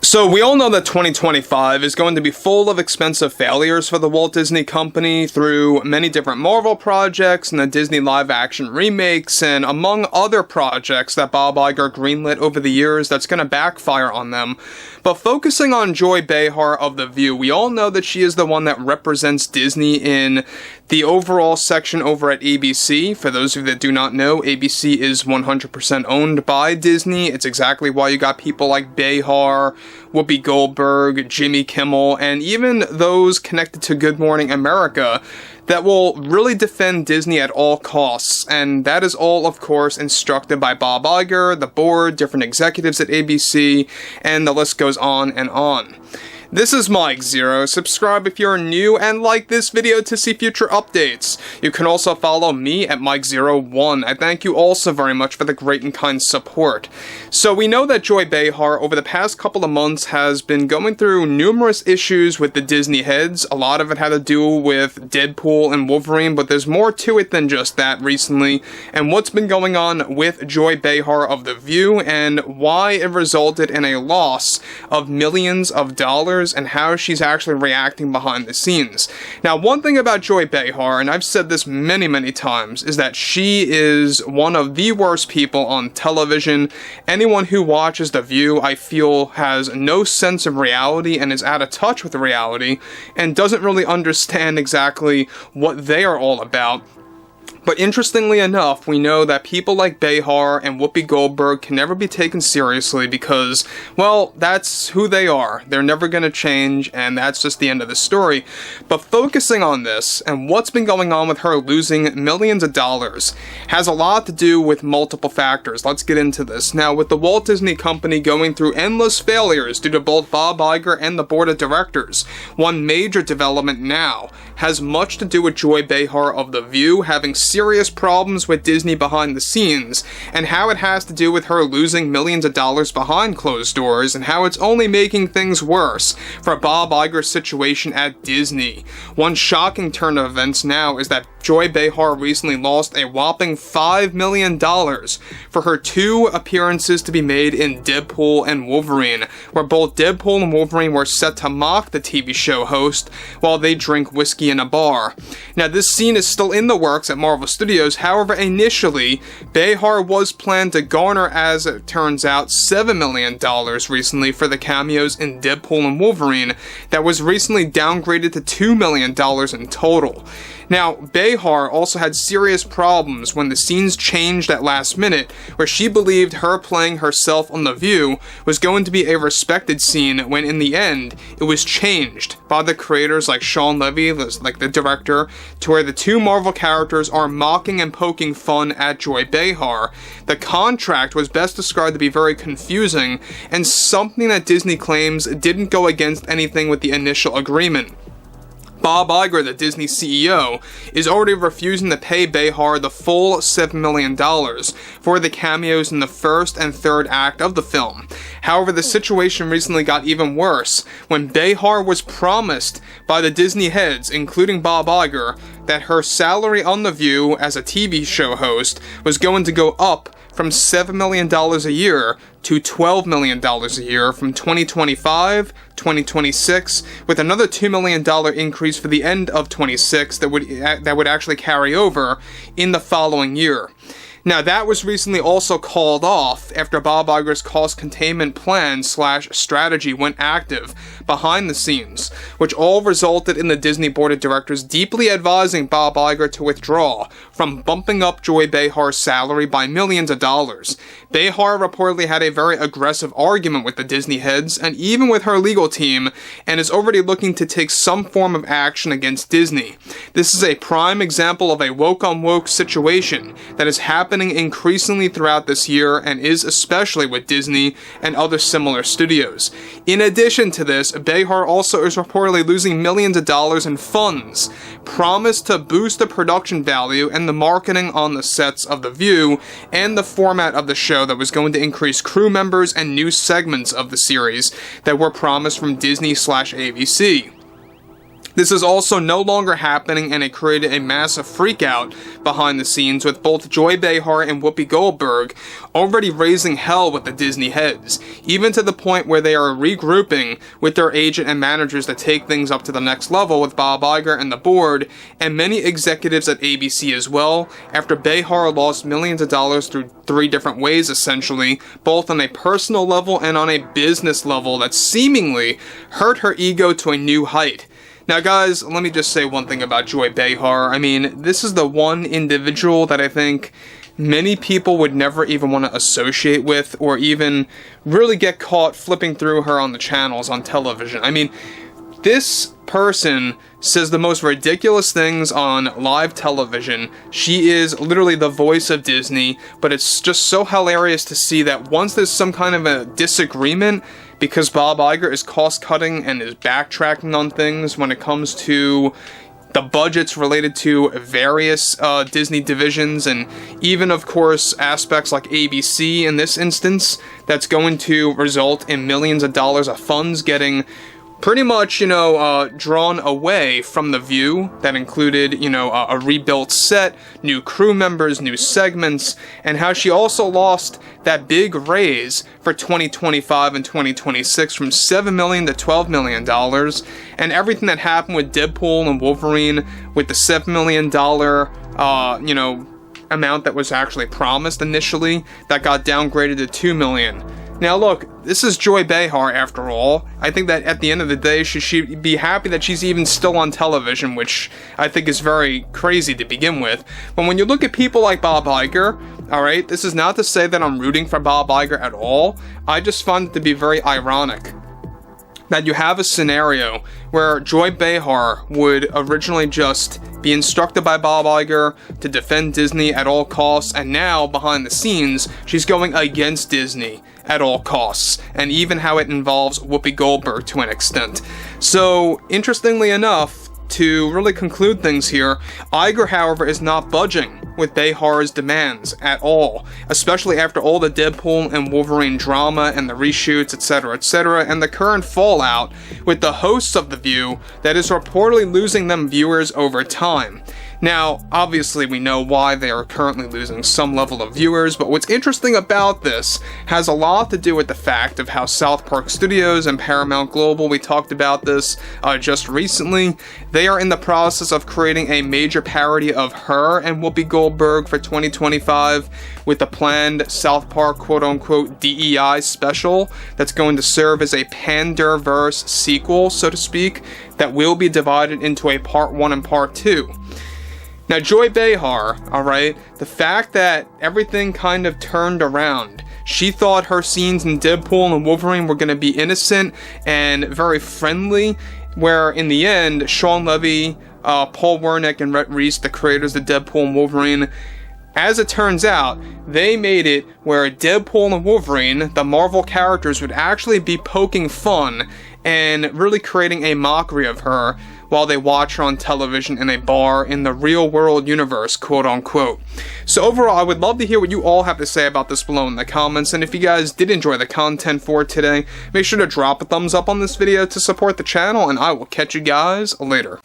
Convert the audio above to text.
So we all know that 2025 is going to be full of expensive failures for the Walt Disney Company through many different Marvel projects and the Disney live-action remakes and among other projects that Bob Iger greenlit over the years that's going to backfire on them. But focusing on Joy Behar of The View, we all know that she is the one that represents Disney in the overall section over at ABC. For those of you that do not know, ABC is 100% owned by Disney. It's exactly why you got people like Behar, Whoopi Goldberg, Jimmy Kimmel, and even those connected to Good Morning America that will really defend Disney at all costs. And that is all, of course, instructed by Bob Iger, the board, different executives at ABC, and the list goes on and on. This is Mike Zero. Subscribe if you're new and like this video to see future updates. You can also follow me at Mike01. I thank you all so very much for the great and kind support. So we know that Joy Behar over the past couple of months has been going through numerous issues with the Disney heads. A lot of it had to do with Deadpool and Wolverine, but there's more to it than just that recently. And what's been going on with Joy Behar of The View and why it resulted in a loss of millions of dollars and how she's actually reacting behind the scenes. Now, one thing about Joy Behar, and I've said this many times, is that she is one of the worst people on television. Anyone who watches The View, I feel, has no sense of reality and is out of touch with reality and doesn't really understand exactly what they are all about. But interestingly enough, we know that people like Behar and Whoopi Goldberg can never be taken seriously because, well, that's who they are. They're never going to change, and that's just the end of the story. But focusing on this and what's been going on with her losing millions of dollars has a lot to do with multiple factors. Let's get into this. Now, with the Walt Disney Company going through endless failures due to both Bob Iger and the board of directors, one major development now has much to do with Joy Behar of The View having serious problems with Disney behind the scenes, and how it has to do with her losing millions of dollars behind closed doors, and how it's only making things worse for Bob Iger's situation at Disney. One shocking turn of events now is that Joy Behar recently lost a whopping $5 million for her 2 appearances to be made in Deadpool and Wolverine, where both Deadpool and Wolverine were set to mock the TV show host while they drink whiskey in a bar. Now, this scene is still in the works at Marvel Studios. However, initially, Behar was planned to garner, as it turns out, $7 million recently for the cameos in Deadpool and Wolverine that was recently downgraded to $2 million in total. Now, Behar also had serious problems when the scenes changed at last minute, where she believed her playing herself on The View was going to be a respected scene, when in the end, it was changed by the creators like Shawn Levy, like the director, to where the 2 Marvel characters are mocking and poking fun at Joy Behar. The contract was best described to be very confusing, and something that Disney claims didn't go against anything with the initial agreement. Bob Iger, the Disney CEO, is already refusing to pay Behar the full $7 million for the cameos in the first and third act of the film. However, the situation recently got even worse when Behar was promised by the Disney heads, including Bob Iger, that her salary on The View as a TV show host was going to go up from $7 million a year to $12 million a year from 2025, 2026, with another $2 million increase for the end of 26 that would actually carry over in the following year. Now, that was recently also called off after Bob Iger's cost containment plan / strategy went active behind the scenes, which all resulted in the Disney board of directors deeply advising Bob Iger to withdraw from bumping up Joy Behar's salary by millions of dollars. Behar reportedly had a very aggressive argument with the Disney heads and even with her legal team, and is already looking to take some form of action against Disney. This is a prime example of a woke-on-woke situation that is happening increasingly throughout this year, and is especially with Disney and other similar studios. In addition to this, Behar also is reportedly losing millions of dollars in funds promised to boost the production value and the marketing on the sets of The View and the format of the show that was going to increase crew members and new segments of the series that were promised from Disney / ABC. This is also no longer happening, and it created a massive freakout behind the scenes, with both Joy Behar and Whoopi Goldberg already raising hell with the Disney heads, even to the point where they are regrouping with their agent and managers to take things up to the next level with Bob Iger and the board, and many executives at ABC as well, after Behar lost millions of dollars through 3 different ways essentially, both on a personal level and on a business level that seemingly hurt her ego to a new height. Now guys, let me just say one thing about Joy Behar. I mean, this is the one individual that I think many people would never even want to associate with, or even really get caught flipping through her on the channels on television. I mean, this person says the most ridiculous things on live television. She is literally the voice of Disney, but it's just so hilarious to see that once there's some kind of a disagreement, because Bob Iger is cost-cutting and is backtracking on things when it comes to the budgets related to various Disney divisions, and even, of course, aspects like ABC in this instance, that's going to result in millions of dollars of funds getting pretty much, drawn away from The View. That included, a rebuilt set, new crew members, new segments, and how she also lost that big raise for 2025 and 2026 from $7 million to $12 million, and everything that happened with Deadpool and Wolverine with the $7 million, amount that was actually promised initially, that got downgraded to $2 million. Now look, this is Joy Behar after all. I think that at the end of the day, she should be happy that she's even still on television, which I think is very crazy to begin with. But when you look at people like Bob Iger, alright, this is not to say that I'm rooting for Bob Iger at all. I just find it to be very ironic that you have a scenario where Joy Behar would originally just be instructed by Bob Iger to defend Disney at all costs, and now, behind the scenes, she's going against Disney at all costs, and even how it involves Whoopi Goldberg to an extent. So, interestingly enough, to really conclude things here, Iger, however, is not budging with Behar's demands at all, especially after all the Deadpool and Wolverine drama and the reshoots, etc., and the current fallout with the hosts of The View that is reportedly losing them viewers over time. Now, obviously we know why they are currently losing some level of viewers, but what's interesting about this has a lot to do with the fact of how South Park Studios and Paramount Global, we talked about this just recently, they are in the process of creating a major parody of her and Whoopi Goldberg for 2025 with a planned South Park quote-unquote DEI special that's going to serve as a Panderverse sequel, so to speak, that will be divided into a Part 1 and Part 2. Now, Joy Behar, alright, the fact that everything kind of turned around, she thought her scenes in Deadpool and Wolverine were going to be innocent and very friendly, where in the end, Shawn Levy, Paul Wernick, and Rhett Reese, the creators of Deadpool and Wolverine, as it turns out, they made it where Deadpool and Wolverine, the Marvel characters, would actually be poking fun and really creating a mockery of her while they watch her on television in a bar in the real world universe, quote unquote. So overall, I would love to hear what you all have to say about this below in the comments, and if you guys did enjoy the content for today, make sure to drop a thumbs up on this video to support the channel, and I will catch you guys later.